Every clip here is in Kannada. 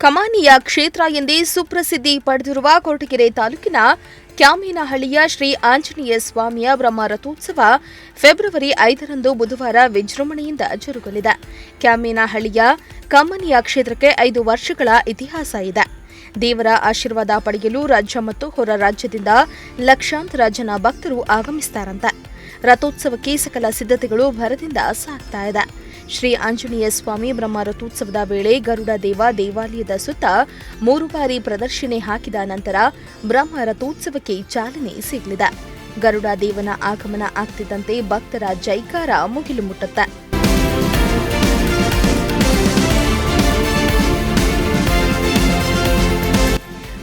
ಕಮಾನಿಯ ಕ್ಷೇತ್ರ ಎಂದೇ ಸುಪ್ರಸಿದ್ಧಿ ಪಡೆದಿರುವ ಕೊರಟಗೆರೆ ತಾಲೂಕಿನ ಕ್ಯಾಮೇನಹಳ್ಳಿಯ ಶ್ರೀ ಆಂಜನೇಯ ಸ್ವಾಮಿಯ ಬ್ರಹ್ಮರಥೋತ್ಸವ ಫೆಬ್ರವರಿ 5ರಂದು ಬುಧವಾರ ವಿಜೃಂಭಣೆಯಿಂದ ಜರುಗಲಿದೆ. ಕ್ಯಾಮೇನಹಳ್ಳಿಯ ಕಮಾನಿಯ ಕ್ಷೇತ್ರಕ್ಕೆ 5 ವರ್ಷಗಳ ಇತಿಹಾಸ ಇದೆ. ದೇವರ ಆಶೀರ್ವಾದ ಪಡೆಯಲು ರಾಜ್ಯ ಮತ್ತು ಹೊರ ರಾಜ್ಯದಿಂದ ಲಕ್ಷಾಂತರ ಜನ ಭಕ್ತರು ಆಗಮಿಸುತ್ತಾರಂತೆ. ರಥೋತ್ಸವಕ್ಕೆ ಸಕಲ ಸಿದ್ಧತೆಗಳು ಭರದಿಂದ ಸಾಗ್ತಾ ಇದೆ. ಶ್ರೀ ಆಂಜನೇಯ ಸ್ವಾಮಿ ಬ್ರಹ್ಮರಥೋತ್ಸವದ ವೇಳೆ ಗರುಡ ದೇವ ದೇವಾಲಯದ ಸುತ್ತ 3 ಬಾರಿ ಪ್ರದರ್ಶನೆ ಹಾಕಿದ ನಂತರ ಬ್ರಹ್ಮರಥೋತ್ಸವಕ್ಕೆ ಚಾಲನೆ ಸಿಗಲಿದೆ. ಗರುಡ ದೇವನ ಆಗಮನ ಆಗ್ತಿದ್ದಂತೆ ಭಕ್ತರ ಜೈಕಾರ ಮುಗಿಲು ಮುಟ್ಟುತ್ತೆ.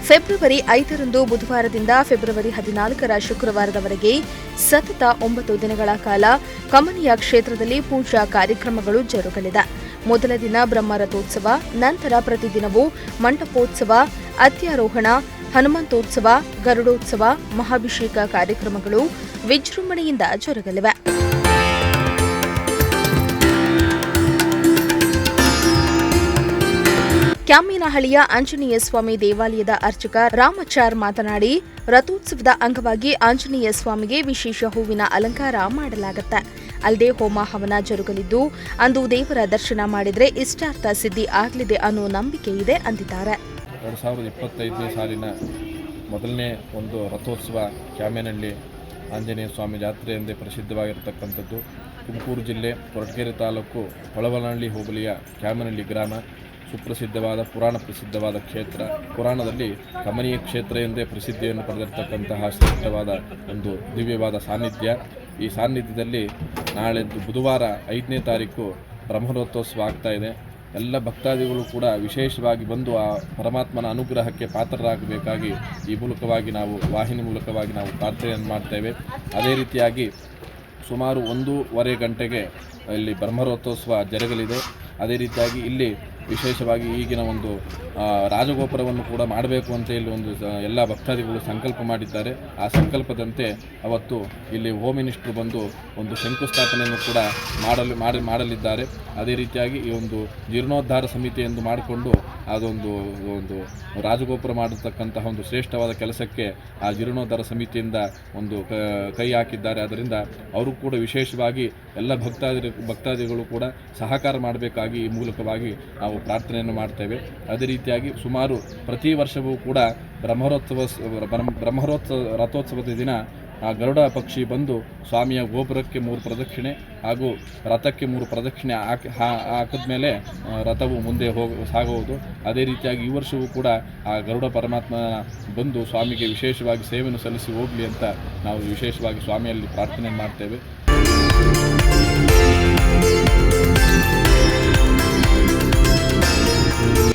ಫೆಬ್ರವರಿ 5ರಂದು ಬುಧವಾರದಿಂದ ಫೆಬ್ರವರಿ 14ರ ಶುಕ್ರವಾರದವರೆಗೆ ಸತತ 9 ದಿನಗಳ ಕಾಲ ಕಮಾನಿಯ ಕ್ಷೇತ್ರದಲ್ಲಿ ಪೂಜಾ ಕಾರ್ಯಕ್ರಮಗಳು ಜರುಗಲಿದೆ. ಮೊದಲ ದಿನ ಬ್ರಹ್ಮರಥೋತ್ಸವ, ನಂತರ ಪ್ರತಿದಿನವೂ ಮಂಟಪೋತ್ಸವ, ಅತ್ಯಾರೋಹಣ, ಹನುಮಂತೋತ್ಸವ, ಗರುಡೋತ್ಸವ, ಮಹಾಭಿಷೇಕ ಕಾರ್ಯಕ್ರಮಗಳು ವಿಜೃಂಭಣೆಯಿಂದ ಜರುಗಲಿವೆ. ಕ್ಯಾಮೇನಹಳ್ಳಿಯ ಆಂಜನೇಯ ಸ್ವಾಮಿ ದೇವಾಲಯದ ಅರ್ಚಕ ರಾಮಾಚಾರ್ ಮಾತನಾಡಿ, ರಥೋತ್ಸವದ ಅಂಗವಾಗಿ ಆಂಜನೇಯ ಸ್ವಾಮಿಗೆ ವಿಶೇಷ ಹೂವಿನ ಅಲಂಕಾರ ಮಾಡಲಾಗುತ್ತೆ. ಅಲ್ಲದೆ ಹೋಮ ಹವನ ಜರುಗಲಿದ್ದು, ಅಂದು ದೇವರ ದರ್ಶನ ಮಾಡಿದರೆ ಇಷ್ಟಾರ್ಥ ಸಿದ್ಧಿ ಆಗಲಿದೆ ಅನ್ನೋ ನಂಬಿಕೆ ಇದೆ ಅಂದಿದ್ದಾರೆ. 2025ನೇ ಸಾಲಿನ ಮೊದಲನೇ ಒಂದು ರಥೋತ್ಸವ ಕ್ಯಾಮೇನಹಳ್ಳಿ ಆಂಜನೇಯ ಸ್ವಾಮಿ ಜಾತ್ರೆ ಎಂದೇ ಪ್ರಸಿದ್ಧವಾಗಿರತಕ್ಕಂಥದ್ದು. ತುಮಕೂರು ಜಿಲ್ಲೆ ಕೊರಟಗೆರೆ ತಾಲೂಕು ಹೊಳವನಹಳ್ಳಿ ಹೋಬಳಿಯ ಕ್ಯಾಮೇನಹಳ್ಳಿ ಗ್ರಾಮ ಸುಪ್ರಸಿದ್ಧವಾದ ಪುರಾಣ ಪ್ರಸಿದ್ಧವಾದ ಕ್ಷೇತ್ರ. ಪುರಾಣದಲ್ಲಿ ಕಮನೀಯ ಕ್ಷೇತ್ರ ಎಂದೇ ಪ್ರಸಿದ್ಧಿಯನ್ನು ಪಡೆದಿರತಕ್ಕಂತಹ ಶ್ರೇಷ್ಠವಾದ ಒಂದು ದಿವ್ಯವಾದ ಸಾನ್ನಿಧ್ಯ. ಈ ಸಾನ್ನಿಧ್ಯದಲ್ಲಿ ನಾಳೆ ಬುಧವಾರ 5ನೇ ತಾರೀಕು ಬ್ರಹ್ಮರಥೋತ್ಸವ ಆಗ್ತಾ ಇದೆ. ಎಲ್ಲ ಭಕ್ತಾದಿಗಳು ಕೂಡ ವಿಶೇಷವಾಗಿ ಬಂದು ಆ ಪರಮಾತ್ಮನ ಅನುಗ್ರಹಕ್ಕೆ ಪಾತ್ರರಾಗಬೇಕಾಗಿ ಈ ಮೂಲಕವಾಗಿ ನಾವು ವಾಹಿನಿ ಮೂಲಕವಾಗಿ ನಾವು ಪ್ರಾರ್ಥನೆಯನ್ನು ಮಾಡ್ತೇವೆ. ಅದೇ ರೀತಿಯಾಗಿ ಸುಮಾರು 1.5 ಗಂಟೆಗೆ ಇಲ್ಲಿ ಬ್ರಹ್ಮರಥೋತ್ಸವ ಜರುಗಲಿದೆ. ಅದೇ ರೀತಿಯಾಗಿ ಇಲ್ಲಿ ವಿಶೇಷವಾಗಿ ಈಗಿನ ಒಂದು ರಾಜಗೋಪುರವನ್ನು ಕೂಡ ಮಾಡಬೇಕು ಅಂತ ಇಲ್ಲಿ ಒಂದು ಎಲ್ಲ ಭಕ್ತಾದಿಗಳು ಸಂಕಲ್ಪ ಮಾಡಿದ್ದಾರೆ. ಆ ಸಂಕಲ್ಪದಂತೆ ಅವತ್ತು ಇಲ್ಲಿ ಹೋಮ್ ಮಿನಿಸ್ಟ್ರು ಬಂದು ಒಂದು ಶಂಕುಸ್ಥಾಪನೆಯನ್ನು ಕೂಡ ಮಾಡಲಿದ್ದಾರೆ. ಅದೇ ರೀತಿಯಾಗಿ ಈ ಒಂದು ಜೀರ್ಣೋದ್ಧಾರ ಸಮಿತಿ ಎಂದು ಮಾಡಿಕೊಂಡು ಒಂದು ರಾಜಗೋಪುರ ಮಾಡಿರ್ತಕ್ಕಂತಹ ಒಂದು ಶ್ರೇಷ್ಠವಾದ ಕೆಲಸಕ್ಕೆ ಆ ಜೀರ್ಣೋದ್ಧಾರ ಸಮಿತಿಯಿಂದ ಒಂದು ಕೈ ಹಾಕಿದ್ದಾರೆ. ಅದರಿಂದ ಅವರು ಕೂಡ ವಿಶೇಷವಾಗಿ ಎಲ್ಲ ಭಕ್ತಾದಿಗಳು ಕೂಡ ಸಹಕಾರ ಮಾಡಬೇಕಾಗಿ ಈ ಮೂಲಕವಾಗಿ ನಾವು ಪ್ರಾರ್ಥನೆಯನ್ನು ಮಾಡ್ತೇವೆ. ಅದೇ ರೀತಿಯಾಗಿ ಸುಮಾರು ಪ್ರತಿ ವರ್ಷವೂ ಕೂಡ ರಥೋತ್ಸವದ ದಿನ ಆ ಗರುಡ ಪಕ್ಷಿ ಬಂದು ಸ್ವಾಮಿಯ ಗೋಪುರಕ್ಕೆ 3 ಪ್ರದಕ್ಷಿಣೆ ಹಾಗೂ ರಥಕ್ಕೆ 3 ಪ್ರದಕ್ಷಿಣೆ ಹಾಕಿದ್ಮೇಲೆ ರಥವು ಮುಂದೆ ಸಾಗುವುದು. ಅದೇ ರೀತಿಯಾಗಿ ಈ ವರ್ಷವೂ ಕೂಡ ಆ ಗರುಡ ಪರಮಾತ್ಮ ಬಂದು ಸ್ವಾಮಿಗೆ ವಿಶೇಷವಾಗಿ ಸೇವೆಯನ್ನು ಸಲ್ಲಿಸಿ ಹೋಗಲಿ ಅಂತ ನಾವು ವಿಶೇಷವಾಗಿ ಸ್ವಾಮಿಯಲ್ಲಿ ಪ್ರಾರ್ಥನೆ ಮಾಡ್ತೇವೆ.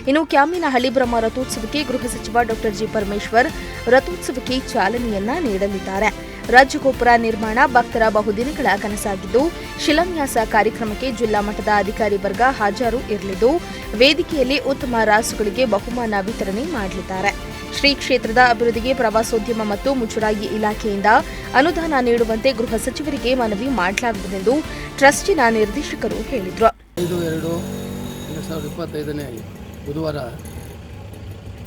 ಇನ್ನು ಕ್ಯಾಮೇನಹಳ್ಳಿ ಬ್ರಹ್ಮ ರಥೋತ್ಸವಕ್ಕೆ ಗೃಹ ಸಚಿವ ಡಾ ಜಿ ಪರಮೇಶ್ವರ್ ರಥೋತ್ಸವಕ್ಕೆ ಚಾಲನೆಯನ್ನ ನೀಡಲಿದ್ದಾರೆ. ರಾಜಗೋಪುರ ನಿರ್ಮಾಣ ಭಕ್ತರ ಬಹುದಿನಗಳ ಕನಸಾಗಿದ್ದು, ಶಿಲಾನ್ಯಾಸ ಕಾರ್ಯಕ್ರಮಕ್ಕೆ ಜಿಲ್ಲಾ ಮಟ್ಟದ ಅಧಿಕಾರಿ ವರ್ಗ ಹಾಜರು ಇರಲಿದ್ದು, ವೇದಿಕೆಯಲ್ಲಿ ಉತ್ತಮ ರಾಸುಗಳಿಗೆ ಬಹುಮಾನ ವಿತರಣೆ ಮಾಡಲಿದ್ದಾರೆ. ಶ್ರೀ ಕ್ಷೇತ್ರದ ಅಭಿವೃದ್ಧಿಗೆ ಪ್ರವಾಸೋದ್ಯಮ ಮತ್ತು ಮುಜರಾಯಿ ಇಲಾಖೆಯಿಂದ ಅನುದಾನ ನೀಡುವಂತೆ ಗೃಹ ಸಚಿವರಿಗೆ ಮನವಿ ಮಾಡಲಾಗುವುದೆಂದು ಟ್ರಸ್ಟಿನ ನಿರ್ದೇಶಕರು ಹೇಳಿದರು. 5/2/2025 ಬುಧವಾರ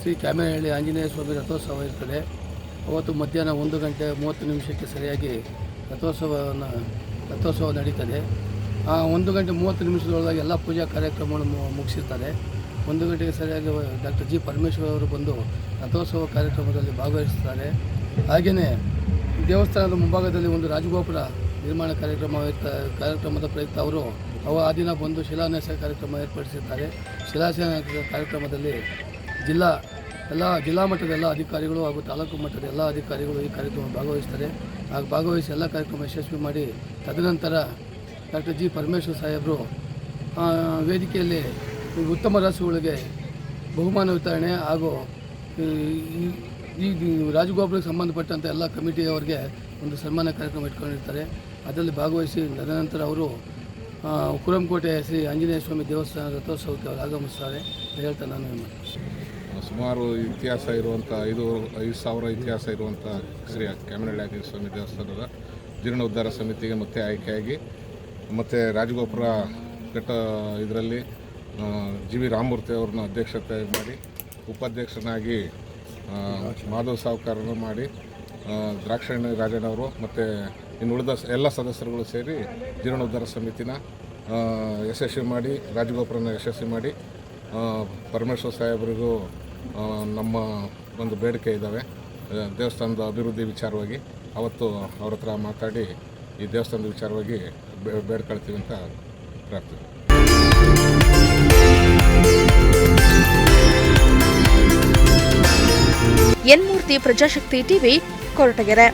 ಶ್ರೀ ಕ್ಯಾಮೇನಹಳ್ಳಿ ಆಂಜನೇಯ ಸ್ವಾಮಿ ರಥೋತ್ಸವ ಇರ್ತದೆ. ಅವತ್ತು ಮಧ್ಯಾಹ್ನ 1:30 ಸರಿಯಾಗಿ ರಥೋತ್ಸವ ನಡೀತದೆ. ಆ 1:30 ಎಲ್ಲ ಪೂಜಾ ಕಾರ್ಯಕ್ರಮಗಳನ್ನು ಮುಗಿಸಿರ್ತಾರೆ. 1 ಗಂಟೆಗೆ ಸರಿಯಾಗಿ ಡಾ ಜಿ ಪರಮೇಶ್ವರ್ ಅವರು ಬಂದು ರಥೋತ್ಸವ ಕಾರ್ಯಕ್ರಮದಲ್ಲಿ ಭಾಗವಹಿಸುತ್ತಾರೆ. ಹಾಗೆಯೇ ದೇವಸ್ಥಾನದ ಮುಂಭಾಗದಲ್ಲಿ ಒಂದು ರಾಜಗೋಪುರ ನಿರ್ಮಾಣ ಕಾರ್ಯಕ್ರಮದ ಪ್ರಯುಕ್ತ ಅವರು ಆ ದಿನ ಬಂದು ಶಿಲಾನ್ಯಾಸ ಕಾರ್ಯಕ್ರಮ ಏರ್ಪಡಿಸಿರ್ತಾರೆ. ಶಿಲಾನ್ಯಾಸ ಕಾರ್ಯಕ್ರಮದಲ್ಲಿ ಜಿಲ್ಲಾ ಮಟ್ಟದ ಎಲ್ಲ ಅಧಿಕಾರಿಗಳು ಹಾಗೂ ತಾಲೂಕು ಮಟ್ಟದ ಎಲ್ಲ ಅಧಿಕಾರಿಗಳು ಈ ಕಾರ್ಯಕ್ರಮ ಭಾಗವಹಿಸ್ತಾರೆ. ಭಾಗವಹಿಸಿ ಎಲ್ಲ ಕಾರ್ಯಕ್ರಮ ಯಶಸ್ವಿ ಮಾಡಿ ತದನಂತರ ಡಾ ಜಿ ಪರಮೇಶ್ವರ್ ಸಾಹೇಬರು ವೇದಿಕೆಯಲ್ಲಿ ಉತ್ತಮ ರಾಸುಗಳಿಗೆ ಬಹುಮಾನ ವಿತರಣೆ ಹಾಗೂ ಈ ರಾಜಗೋಪುರಕ್ಕೆ ಸಂಬಂಧಪಟ್ಟಂಥ ಎಲ್ಲ ಕಮಿಟಿಯವರಿಗೆ ಒಂದು ಸನ್ಮಾನ ಕಾರ್ಯಕ್ರಮ ಇಟ್ಕೊಂಡಿರ್ತಾರೆ. ಅದರಲ್ಲಿ ಭಾಗವಹಿಸಿ ತದನಂತರ ಅವರು ಕುರಂಕೋಟೆ ಶ್ರೀ ಆಂಜನೇಯ ಸ್ವಾಮಿ ದೇವಸ್ಥಾನ ರಥೋತ್ಸವಕ್ಕೆ ಅವರು ಆಗಮಿಸ್ತಾರೆ ಅಂತ ಹೇಳ್ತಾ ನಾನು ಸುಮಾರು ಇತಿಹಾಸ ಇರುವಂಥ 5,000 ಇತಿಹಾಸ ಇರುವಂಥ ಶ್ರೀ ಕ್ಯಾಮೇನಹಳ್ಳಿ ಆಂಜನೇಯ ಸ್ವಾಮಿ ದೇವಸ್ಥಾನದ ಜೀರ್ಣೋದ್ಧಾರ ಸಮಿತಿಗೆ ಮತ್ತೆ ಆಯ್ಕೆಯಾಗಿ ಮತ್ತು ರಾಜಗೋಪುರ ಇದರಲ್ಲಿ ಜಿ ವಿ ರಾಮಮೂರ್ತಿ ಅವ್ರನ್ನ ಅಧ್ಯಕ್ಷತೆ ಮಾಡಿ ಉಪಾಧ್ಯಕ್ಷನಾಗಿ ಮಾಧವ್ ಸಾವ್ಕಾರನ್ನು ಮಾಡಿ ದ್ರಾಕ್ಷಾಯಣಿ ರಾಜಣ್ಣವರು ಮತ್ತು ಇನ್ನು ಉಳಿದ ಎಲ್ಲ ಸದಸ್ಯರುಗಳು ಸೇರಿ ಜೀರ್ಣೋದ್ಧಾರ ಸಮಿತಿನ ಯಶಸ್ವಿ ಮಾಡಿ ರಾಜಗೋಪುರನ ಯಶಸ್ವಿ ಮಾಡಿ ಪರಮೇಶ್ವರ್ ಸಾಹೇಬರಿಗೂ ನಮ್ಮ ಒಂದು ಬೇಡಿಕೆ ಇದ್ದಾವೆ ದೇವಸ್ಥಾನದ ಅಭಿವೃದ್ಧಿ ವಿಚಾರವಾಗಿ. ಅವತ್ತು ಅವ್ರ ಹತ್ರ ಮಾತಾಡಿ ಈ ದೇವಸ್ಥಾನದ ವಿಚಾರವಾಗಿ ಬೇಡ್ಕೊಳ್ತೀವಿ ಅಂತ ಪ್ರಾರ್ಥನೆ. ಎನ್ ಮೂರ್ತಿ, ಪ್ರಜಾಶಕ್ತಿ ಟಿವಿ, ಕೊರಟಗೆರೆ.